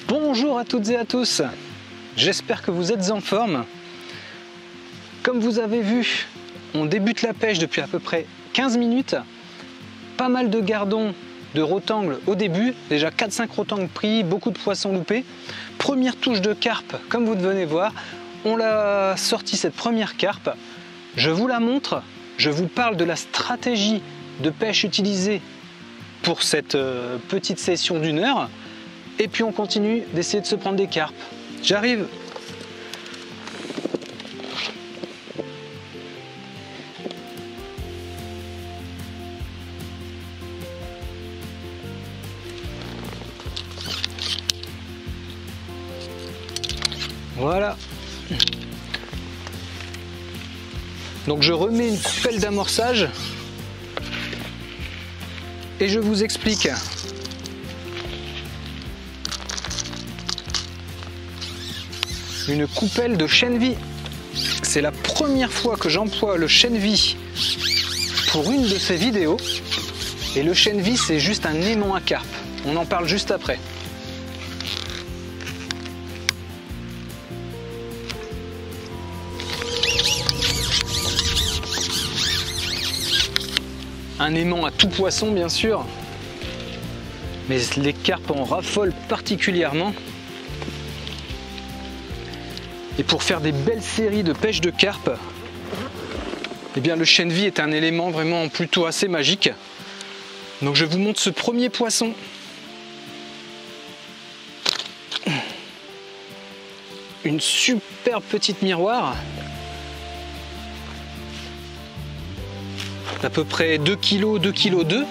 Bonjour à toutes et à tous, j'espère que vous êtes en forme. Comme vous avez vu, on débute la pêche depuis à peu près 15 minutes. Pas mal de gardons, de rotangles au début, déjà 4-5 rotangles pris, beaucoup de poissons loupés. Première touche de carpe, comme vous venez voir, on l'a sorti cette première carpe. Je vous la montre, je vous parle de la stratégie de pêche utilisée pour cette petite session d'une heure. Et puis on continue d'essayer de se prendre des carpes. J'arrive. Voilà. Donc je remets une pelle d'amorçage et je vous explique. Une coupelle de chènevis. C'est la première fois que j'emploie le chènevis pour une de ces vidéos. Et le chènevis, c'est juste un aimant à carpe. On en parle juste après. Un aimant à tout poisson, bien sûr. Mais les carpes en raffolent particulièrement. Et pour faire des belles séries de pêche de carpe, eh bien le chènevis est un élément vraiment plutôt assez magique. Donc je vous montre ce premier poisson. Une superbe petite miroir. D'à peu près 2 kg, 2 kg 2,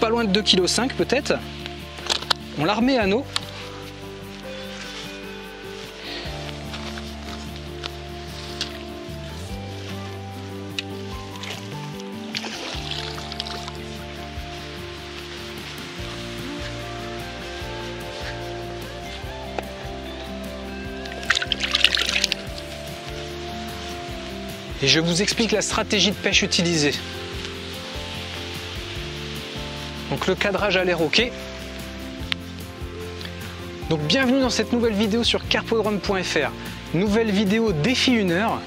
pas loin de 2 kg 5 peut-être. On la remet à l'eau. Et je vous explique la stratégie de pêche utilisée. Donc le cadrage a l'air ok. Donc bienvenue dans cette nouvelle vidéo sur carpodrome.fr. Nouvelle vidéo défi 1 heure.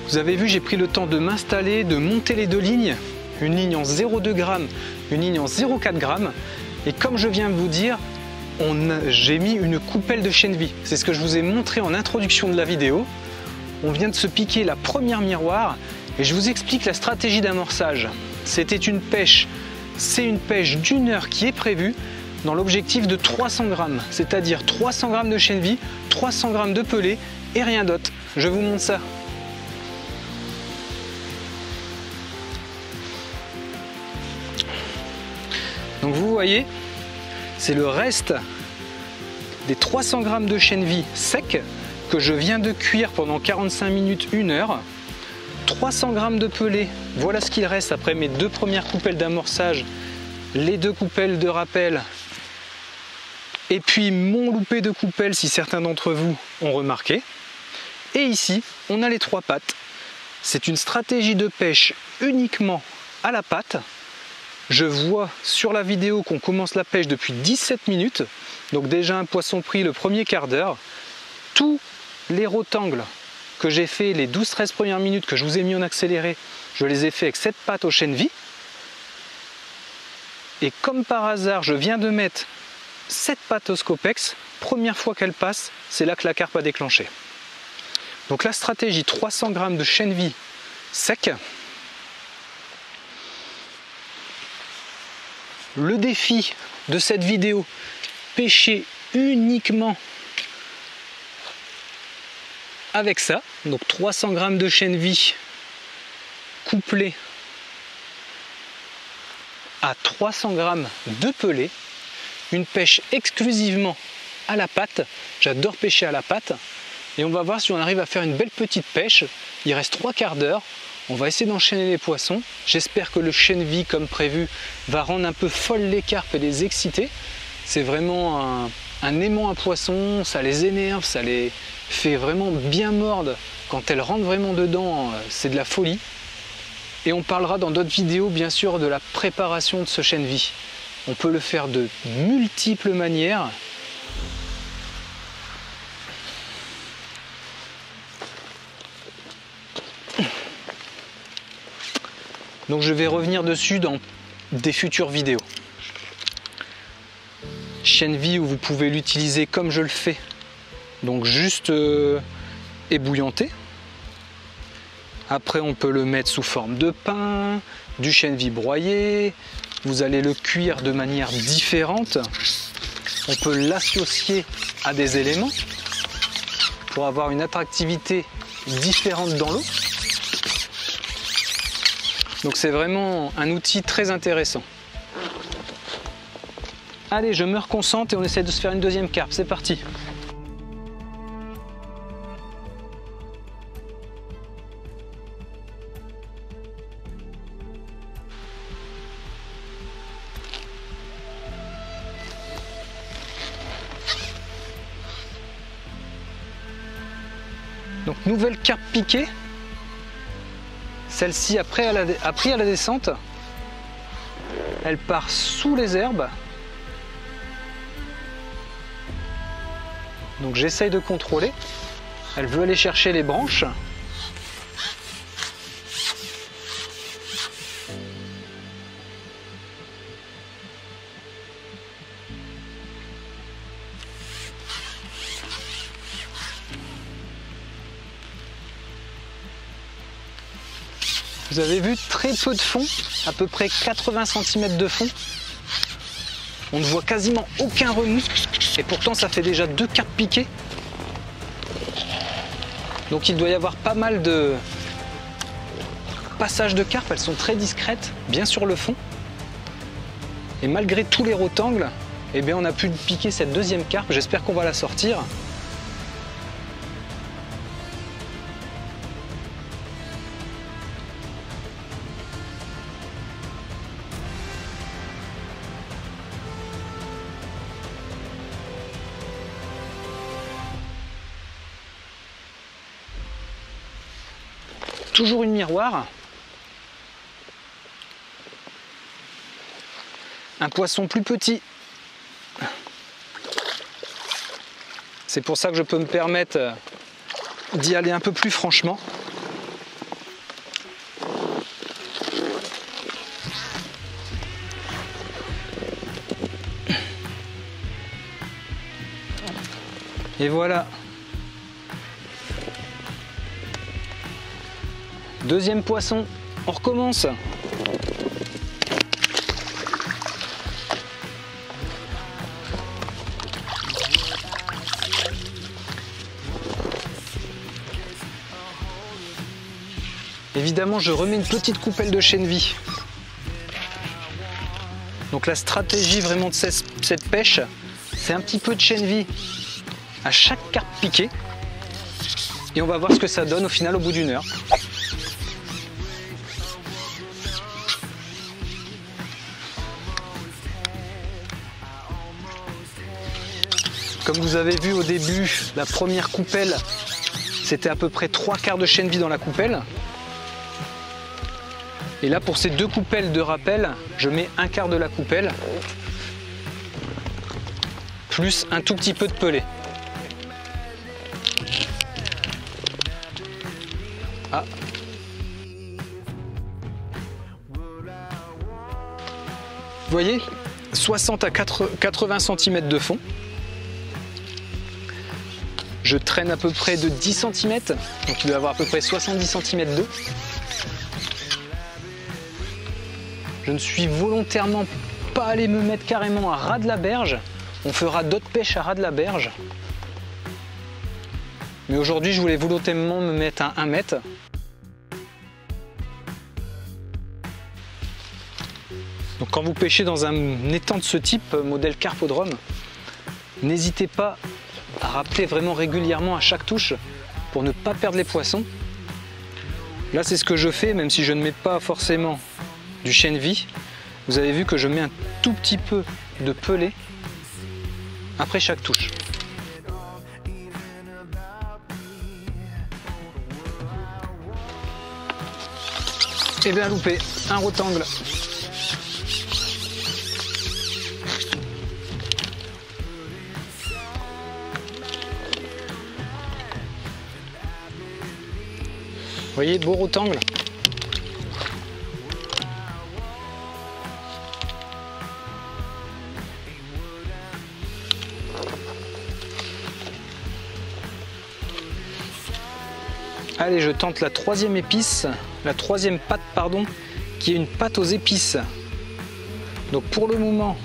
Vous avez vu, j'ai pris le temps de m'installer, de monter les deux lignes. Une ligne en 0,2 g, une ligne en 0,4 g. Et comme je viens de vous dire, j'ai mis une coupelle de chènevis. C'est ce que je vous ai montré en introduction de la vidéo. On vient de se piquer la première miroir et je vous explique la stratégie d'amorçage. C'était une pêche, c'est une pêche d'1 heure qui est prévue dans l'objectif de 300 g, c'est-à-dire 300 g de chènevis, 300 g de pelé et rien d'autre. Je vous montre ça. Donc vous voyez, c'est le reste des 300 g de chènevis secs que je viens de cuire pendant 45 minutes, 1 heure. 300 g de pelé, voilà ce qu'il reste après mes deux premières coupelles d'amorçage, les deux coupelles de rappel, et puis mon loupé de coupelle si certains d'entre vous ont remarqué. Et ici, on a les 3 pattes. C'est une stratégie de pêche uniquement à la patte. Je vois sur la vidéo qu'on commence la pêche depuis 17 minutes, donc déjà un poisson pris le premier quart d'heure. Tous les rotangles que j'ai fait les 12-13 premières minutes que je vous ai mis en accéléré, je les ai fait avec cette patte au chènevis. Et comme par hasard, je viens de mettre cette patte au Scopex. Première fois qu'elle passe, c'est là que la carpe a déclenché. Donc la stratégie 300 g de chènevis sec. Le défi de cette vidéo, pêcher uniquement avec ça, donc 300 g de chènevis couplé à 300 g de pelé, une pêche exclusivement à la patte. J'adore pêcher à la patte et on va voir si on arrive à faire une belle petite pêche. Il reste 3 quarts d'heure, on va essayer d'enchaîner les poissons. J'espère que le chènevis comme prévu va rendre un peu folle les carpes et les exciter. C'est vraiment un aimant à poisson, ça les énerve, ça les fait vraiment bien mordre. Quand elles rentrent vraiment dedans, c'est de la folie. Et on parlera dans d'autres vidéos bien sûr de la préparation de ce chènevis. On peut le faire de multiples manières. Donc je vais revenir dessus dans des futures vidéos. Chènevis où vous pouvez l'utiliser comme je le fais, donc juste ébouillanté. Après on peut le mettre sous forme de pain, du chènevis broyé, vous allez le cuire de manière différente. On peut l'associer à des éléments pour avoir une attractivité différente dans l'eau. Donc c'est vraiment un outil très intéressant. Allez, je me reconcentre et on essaie de se faire une deuxième carpe. C'est parti. Donc nouvelle carpe piquée. Celle-ci a pris à la descente. Elle part sous les herbes. Donc j'essaye de contrôler. Elle veut aller chercher les branches. Vous avez vu, très peu de fond, à peu près 80 cm de fond. On ne voit quasiment aucun remous et pourtant ça fait déjà 2 carpes piquées. Donc il doit y avoir pas mal de passages de carpes, elles sont très discrètes, bien sur le fond. Et malgré tous les rotangles, eh bien on a pu piquer cette deuxième carpe, j'espère qu'on va la sortir. Toujours une miroir. Un poisson plus petit. C'est pour ça que je peux me permettre d'y aller un peu plus franchement. Et voilà. Deuxième poisson, on recommence. Évidemment, je remets une petite coupelle de chènevis. Donc la stratégie vraiment de cette pêche, c'est un petit peu de chènevis à chaque carpe piquée. Et on va voir ce que ça donne au final au bout d'une heure. Comme vous avez vu au début, la première coupelle, c'était à peu près 3/4 de chènevis dans la coupelle. Et là, pour ces 2 coupelles de rappel, je mets 1/4 de la coupelle, plus un tout petit peu de pelé. Ah. Vous voyez, 60 à 80 cm de fond. Je traîne à peu près de 10 cm, donc il doit y avoir à peu près 70 cm d'eau. Je ne suis volontairement pas allé me mettre carrément à ras de la berge. On fera d'autres pêches à ras de la berge. Mais aujourd'hui, je voulais volontairement me mettre à 1 mètre. Donc quand vous pêchez dans un étang de ce type, modèle carpodrome, n'hésitez pas à rappeler vraiment régulièrement à chaque touche pour ne pas perdre les poissons. Là, c'est ce que je fais, même si je ne mets pas forcément du chènevis. Vous avez vu que je mets un tout petit peu de pelé après chaque touche. Et bien loupé, un rotangle. Vous voyez, beau rotangle. Allez, je tente la troisième épice, la troisième pâte, pardon, qui est une pâte aux épices. Donc pour le moment,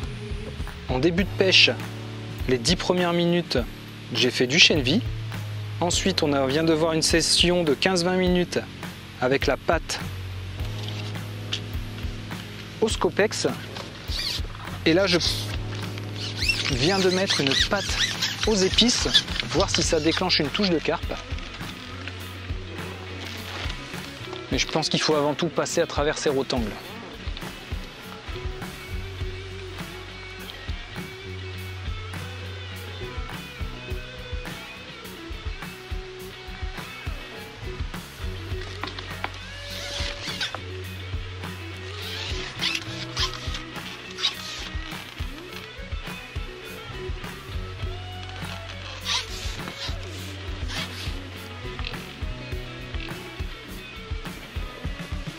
en début de pêche, les 10 premières minutes, j'ai fait du chènevis. Ensuite, on vient de voir une session de 15-20 minutes avec la pâte au Scopex. Et là, je viens de mettre une pâte aux épices, voir si ça déclenche une touche de carpe. Mais je pense qu'il faut avant tout passer à travers ces rotangles.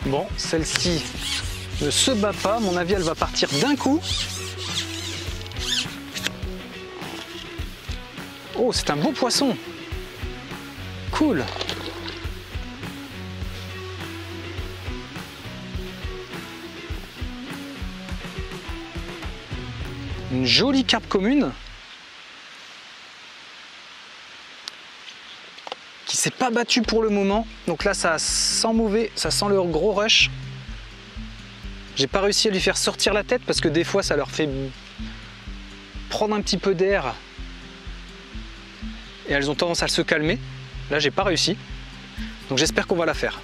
Bon, celle-ci ne se bat pas, à mon avis elle va partir d'un coup. Oh, c'est un beau poisson. Cool. Une jolie carpe commune qui s'est pas battue pour le moment. Donc là, ça sent mauvais, ça sent le gros rush. J'ai pas réussi à lui faire sortir la tête parce que des fois, ça leur fait prendre un petit peu d'air et elles ont tendance à se calmer. Là, j'ai pas réussi. Donc j'espère qu'on va la faire.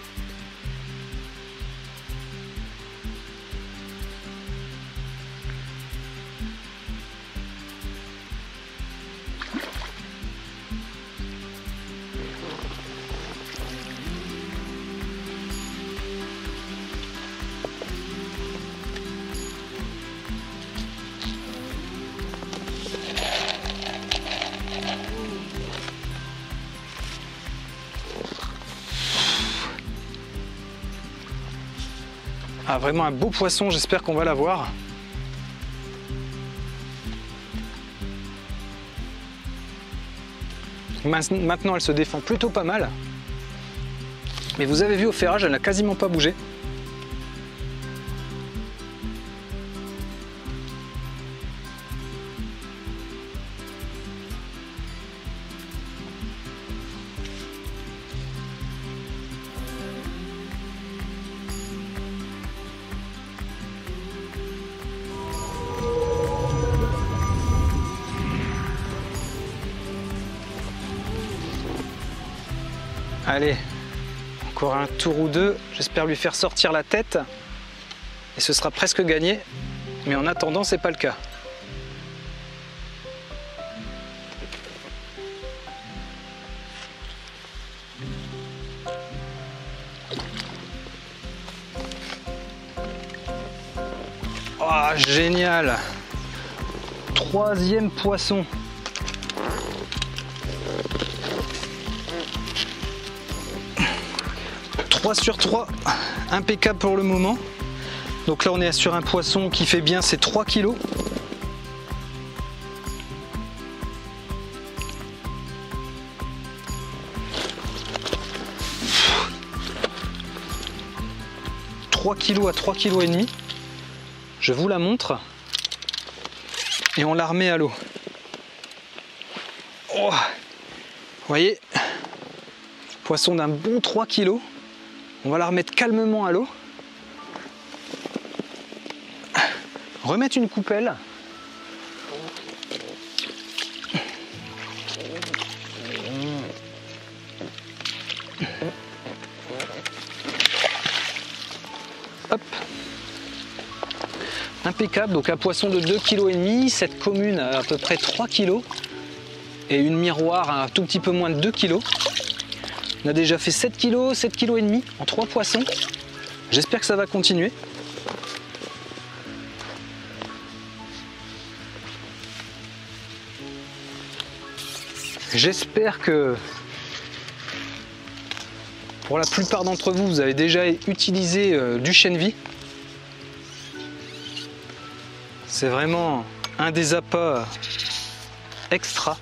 Ah, vraiment un beau poisson, j'espère qu'on va l'avoir. Maintenant, elle se défend plutôt pas mal. Mais vous avez vu au ferrage, elle n'a quasiment pas bougé. Allez, encore un tour ou deux, j'espère lui faire sortir la tête et ce sera presque gagné, mais en attendant c'est pas le cas. Oh, génial! Troisième poisson. Sur 3, impeccable pour le moment. Donc là on est sur un poisson qui fait bien ses 3 kg. « 3 kg à 3 kg et demi. Je vous la montre. Et on la remet à l'eau. Oh, vous voyez, poisson d'un bon 3 kg. On va la remettre calmement à l'eau. Remettre une coupelle. Hop. Impeccable, donc un poisson de 2,5 kg, cette commune à peu près 3 kg et une miroir à un tout petit peu moins de 2 kg. On a déjà fait 7 kg, 7,5 kg en 3 poissons. J'espère que ça va continuer. J'espère que pour la plupart d'entre vous, vous avez déjà utilisé du chènevis. C'est vraiment un des appâts extra.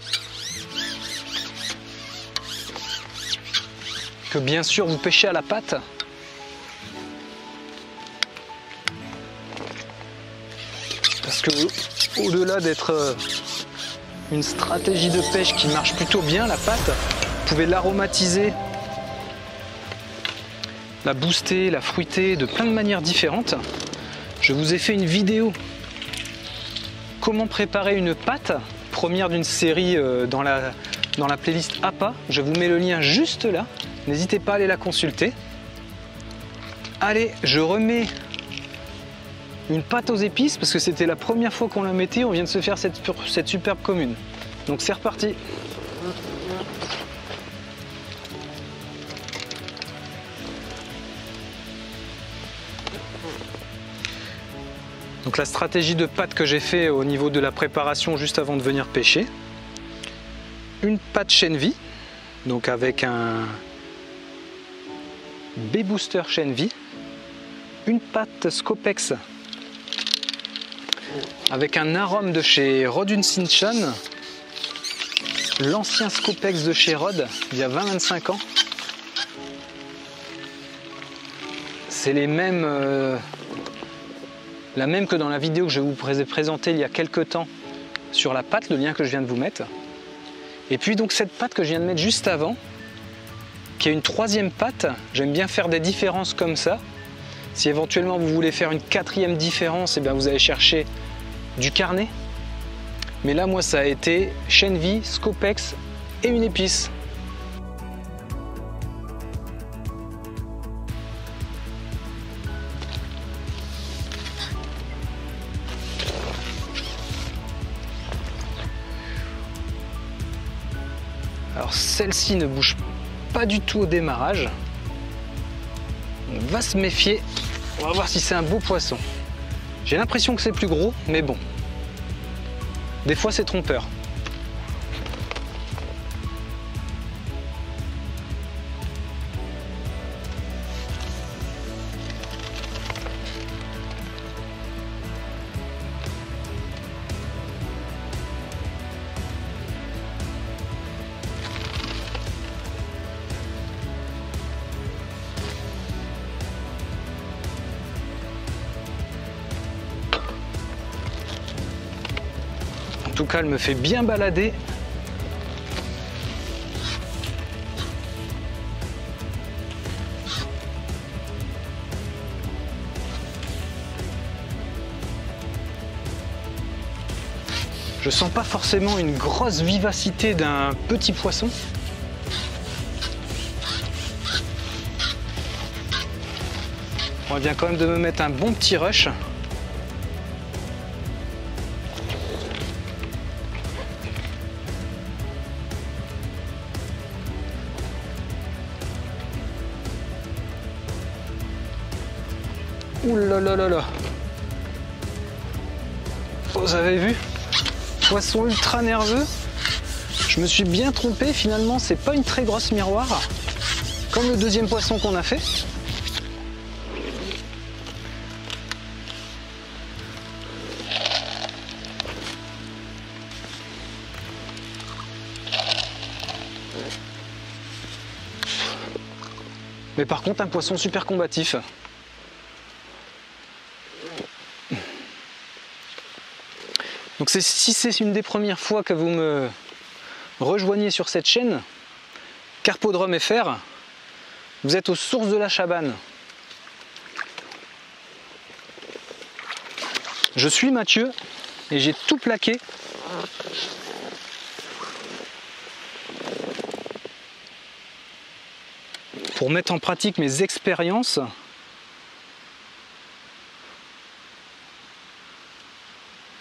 Que bien sûr vous pêchez à la patte. Parce que au-delà d'être une stratégie de pêche qui marche plutôt bien, la patte, vous pouvez l'aromatiser, la booster, la fruiter de plein de manières différentes. Je vous ai fait une vidéo comment préparer une pâte, première d'une série dans la playlist APA. Je vous mets le lien juste là. N'hésitez pas à aller la consulter. Allez, je remets une pâte aux épices parce que c'était la première fois qu'on la mettait. On vient de se faire cette superbe commune. Donc c'est reparti. Donc la stratégie de pâte que j'ai fait au niveau de la préparation juste avant de venir pêcher. Une pâte chènevis, donc avec un B-Booster chènevis. Une pâte Scopex avec un arôme de chez Rod Simpson, l'ancien Scopex de chez Rod, il y a 20-25 ans. C'est les mêmes, la même que dans la vidéo que je vous ai présentée il y a quelques temps sur la patte, le lien que je viens de vous mettre. Et puis donc cette patte que je viens de mettre juste avant, qui est une troisième patte. J'aime bien faire des différences comme ça. Si éventuellement vous voulez faire une quatrième différence, eh bien vous allez chercher du carnet. Mais là, moi, ça a été chêne vie, scopex et une épice. Alors celle-ci ne bouge pas du tout au démarrage. On va se méfier. On va voir si c'est un beau poisson. J'ai l'impression que c'est plus gros, mais bon. Des fois c'est trompeur. En tout cas, elle me fait bien balader. Je sens pas forcément une grosse vivacité d'un petit poisson. On vient quand même de me mettre un bon petit rush. Ouh là là là là. Vous avez vu? Poisson ultra nerveux. Je me suis bien trompé, finalement c'est pas une très grosse miroir. Comme le deuxième poisson qu'on a fait. Mais par contre un poisson super combatif. Donc si c'est une des premières fois que vous me rejoignez sur cette chaîne, Carpodrome FR, vous êtes aux sources de la Chabanne. Je suis Mathieu et j'ai tout plaqué. Pour mettre en pratique mes expériences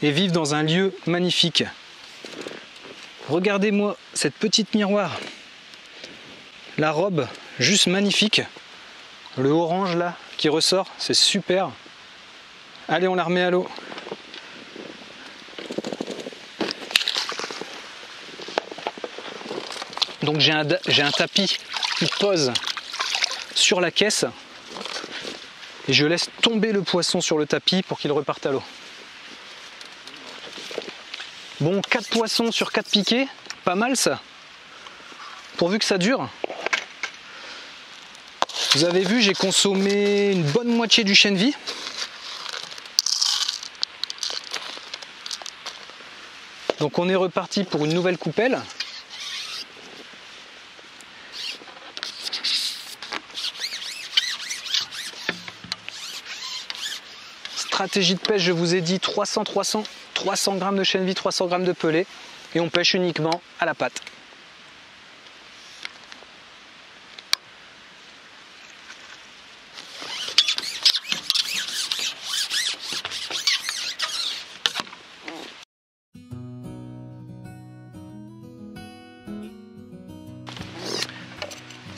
et vivre dans un lieu magnifique. Regardez-moi cette petite miroir, la robe juste magnifique, le orange là qui ressort, c'est super. Allez, on la remet à l'eau. Donc j'ai un tapis qui pose sur la caisse et je laisse tomber le poisson sur le tapis pour qu'il reparte à l'eau. Bon, 4 poissons sur 4 piquets, pas mal ça, pourvu que ça dure. Vous avez vu, j'ai consommé une bonne moitié du chêne vie. Donc on est reparti pour une nouvelle coupelle. Stratégie de pêche, je vous ai dit 300 grammes de chêne vie, 300 grammes de pelé, et on pêche uniquement à la patte.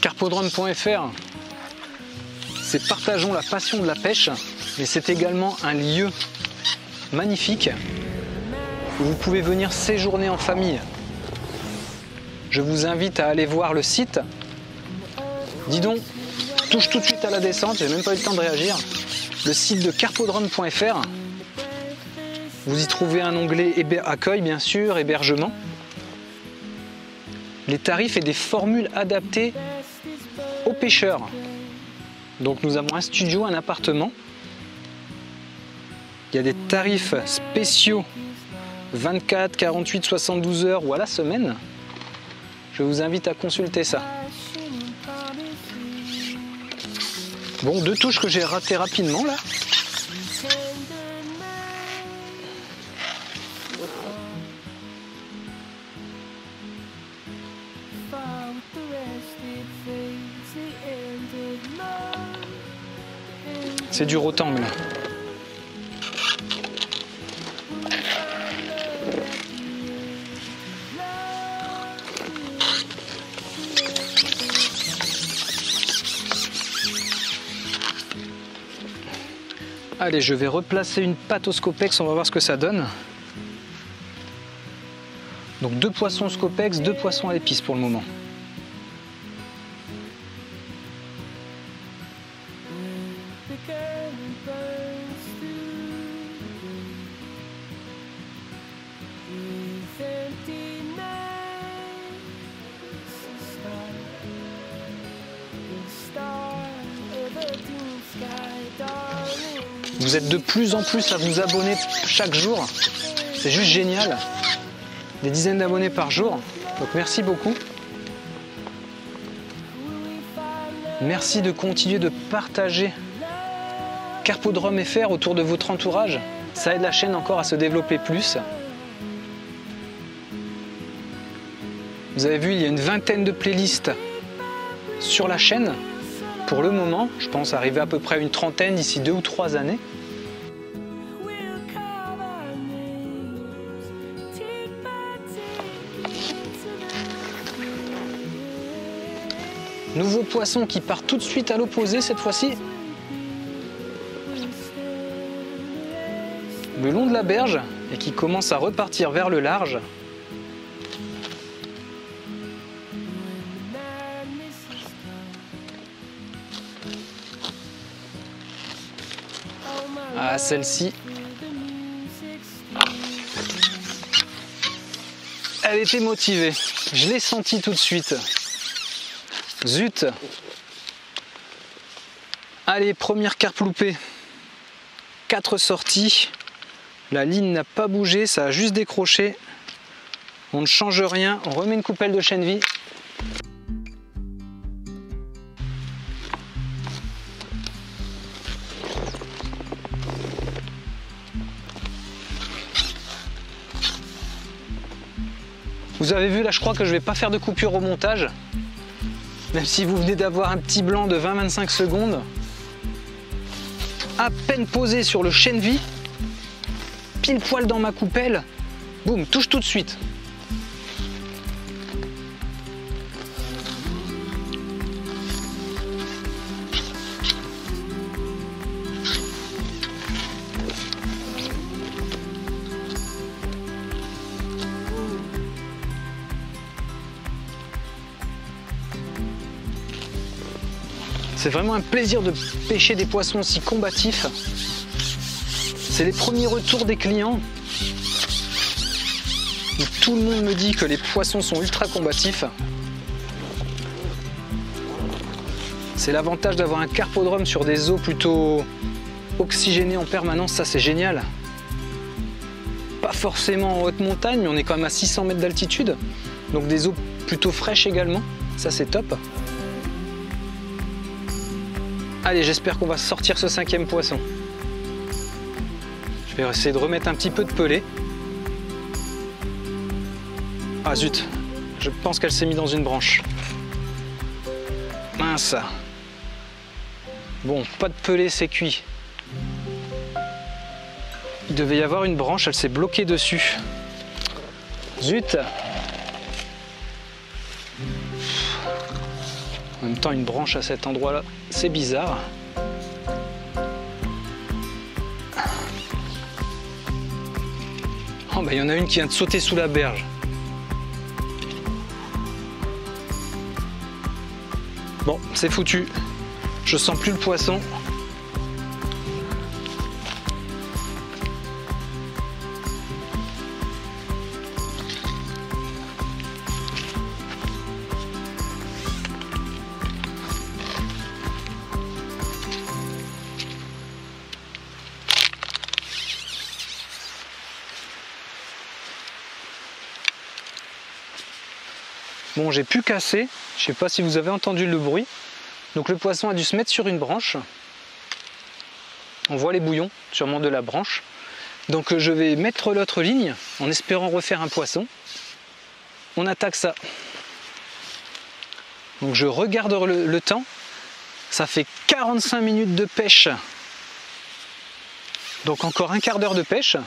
Carpodrome.fr, c'est partageons la passion de la pêche, mais c'est également un lieu magnifique où vous pouvez venir séjourner en famille. Je vous invite à aller voir le site. Dis donc, touche tout de suite à la descente, j'ai même pas eu le temps de réagir. Le site de carpodrome.fr. Vous y trouvez un onglet accueil, bien sûr, hébergement. Les tarifs et des formules adaptées aux pêcheurs. Donc nous avons un studio, un appartement. Il y a des tarifs spéciaux 24, 48, 72 heures ou à la semaine, je vous invite à consulter ça. Bon, 2 touches que j'ai ratées rapidement là. C'est du rotan là. Allez, je vais replacer une patte au Scopex, on va voir ce que ça donne. Donc 2 poissons au Scopex, 2 poissons à l'épice pour le moment. Vous êtes de plus en plus à vous abonner chaque jour. C'est juste génial. Des dizaines d'abonnés par jour. Donc merci beaucoup. Merci de continuer de partager Carpodrome FR autour de votre entourage. Ça aide la chaîne encore à se développer plus. Vous avez vu, il y a une vingtaine de playlists sur la chaîne. Pour le moment, je pense arriver à peu près à une trentaine d'ici 2 ou 3 années. Nouveau poisson qui part tout de suite à l'opposé cette fois-ci. Le long de la berge et qui commence à repartir vers le large. Ah, celle-ci, elle était motivée. Je l'ai senti tout de suite. Zut. Allez, première carpe loupée. 4 sorties. La ligne n'a pas bougé, ça a juste décroché. On ne change rien, on remet une coupelle de chènevis. Vous avez vu, là je crois que je vais pas faire de coupure au montage. Même si vous venez d'avoir un petit blanc de 20-25 secondes. À peine posé sur le chènevis, pile poil dans ma coupelle, boum, touche tout de suite. C'est vraiment un plaisir de pêcher des poissons aussi combatifs. C'est les premiers retours des clients. Tout le monde me dit que les poissons sont ultra combatifs. C'est l'avantage d'avoir un carpodrome sur des eaux plutôt oxygénées en permanence, ça c'est génial. Pas forcément en haute montagne, mais on est quand même à 600 mètres d'altitude. Donc des eaux plutôt fraîches également, ça c'est top. Allez, j'espère qu'on va sortir ce 5e poisson. Je vais essayer de remettre un petit peu de pelée. Ah zut, je pense qu'elle s'est mise dans une branche. Mince. Bon, pas de pelée, c'est cuit. Il devait y avoir une branche, elle s'est bloquée dessus. Zut. En même temps, une branche à cet endroit-là, c'est bizarre. Oh, bah, y en a une qui vient de sauter sous la berge. Bon, c'est foutu. Je sens plus le poisson. Bon, j'ai pu casser, je sais pas si vous avez entendu le bruit. Donc le poisson a dû se mettre sur une branche. On voit les bouillons, sûrement de la branche. Donc je vais mettre l'autre ligne en espérant refaire un poisson. On attaque ça. Donc je regarde le temps. Ça fait 45 minutes de pêche. Donc encore un quart d'heure de pêche.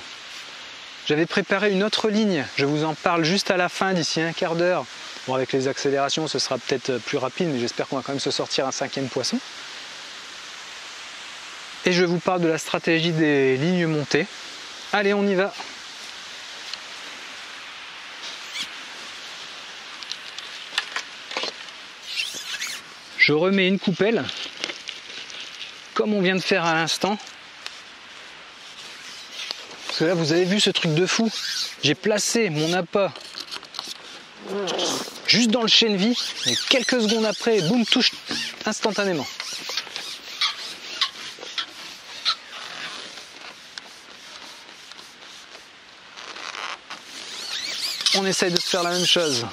J'avais préparé une autre ligne. Je vous en parle juste à la fin, d'ici un quart d'heure. Bon, avec les accélérations, ce sera peut-être plus rapide, mais j'espère qu'on va quand même se sortir un 5e poisson. Et je vous parle de la stratégie des lignes montées. Allez, on y va. Je remets une coupelle, comme on vient de faire à l'instant. Parce que là, vous avez vu ce truc de fou. J'ai placé mon appât juste dans le chènevis, et quelques secondes après, boum, touche instantanément. On essaye de se faire la même chose.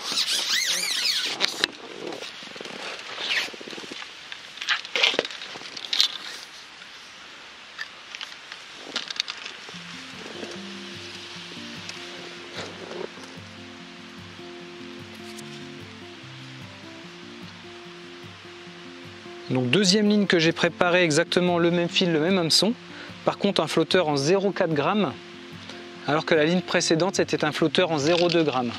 Donc deuxième ligne que j'ai préparée, exactement le même fil, le même hameçon. Par contre un flotteur en 0,4 g, alors que la ligne précédente c'était un flotteur en 0,2 g.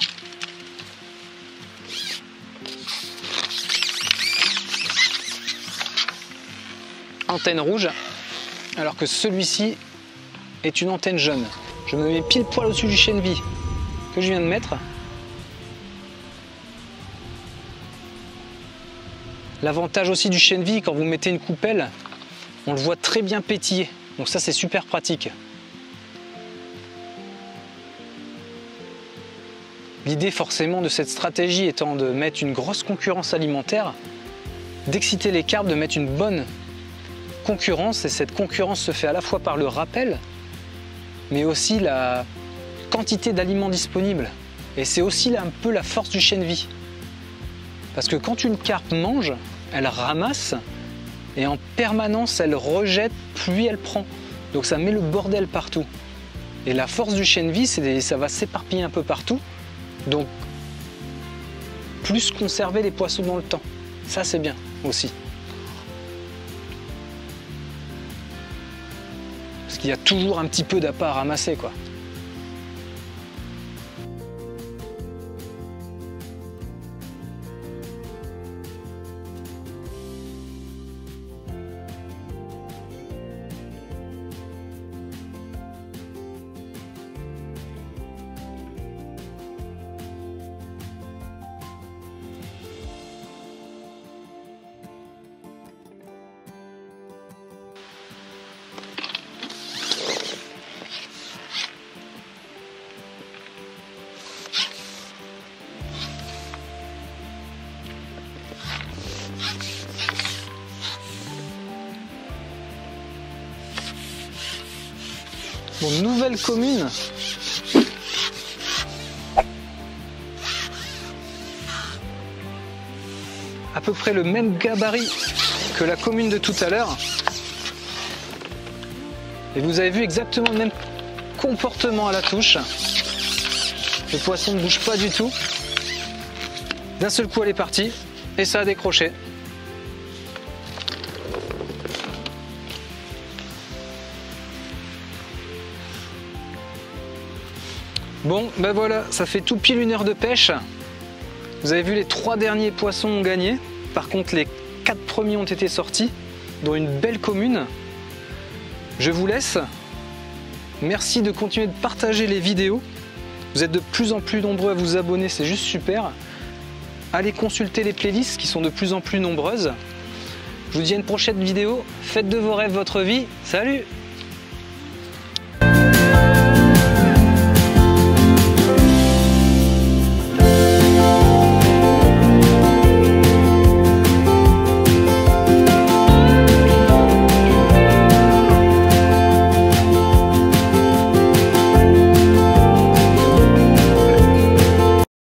Antenne rouge, alors que celui-ci est une antenne jaune. Je me mets pile poil au-dessus du chènevis que je viens de mettre. L'avantage aussi du chènevis, quand vous mettez une coupelle, on le voit très bien pétiller. Donc ça, c'est super pratique. L'idée forcément de cette stratégie étant de mettre une grosse concurrence alimentaire, d'exciter les carpes, de mettre une bonne concurrence. Et cette concurrence se fait à la fois par le rappel, mais aussi la quantité d'aliments disponibles. Et c'est aussi là un peu la force du chènevis. Parce que quand une carpe mange, elle ramasse et en permanence elle rejette, puis elle prend. Donc ça met le bordel partout. Et la force du chènevis, c'est ça va s'éparpiller un peu partout. Donc plus conserver les poissons dans le temps. Ça c'est bien aussi. Parce qu'il y a toujours un petit peu d'appât à ramasser, quoi. Bon, nouvelle commune. À peu près le même gabarit que la commune de tout à l'heure. Et vous avez vu exactement le même comportement à la touche. Le poisson ne bouge pas du tout. D'un seul coup, elle est partie et ça a décroché. Bon, ben voilà, ça fait tout pile 1 heure de pêche. Vous avez vu, les 3 derniers poissons ont gagné. Par contre, les 4 premiers ont été sortis, dont une belle commune. Je vous laisse. Merci de continuer de partager les vidéos. Vous êtes de plus en plus nombreux à vous abonner, c'est juste super. Allez consulter les playlists qui sont de plus en plus nombreuses. Je vous dis à une prochaine vidéo. Faites de vos rêves votre vie. Salut!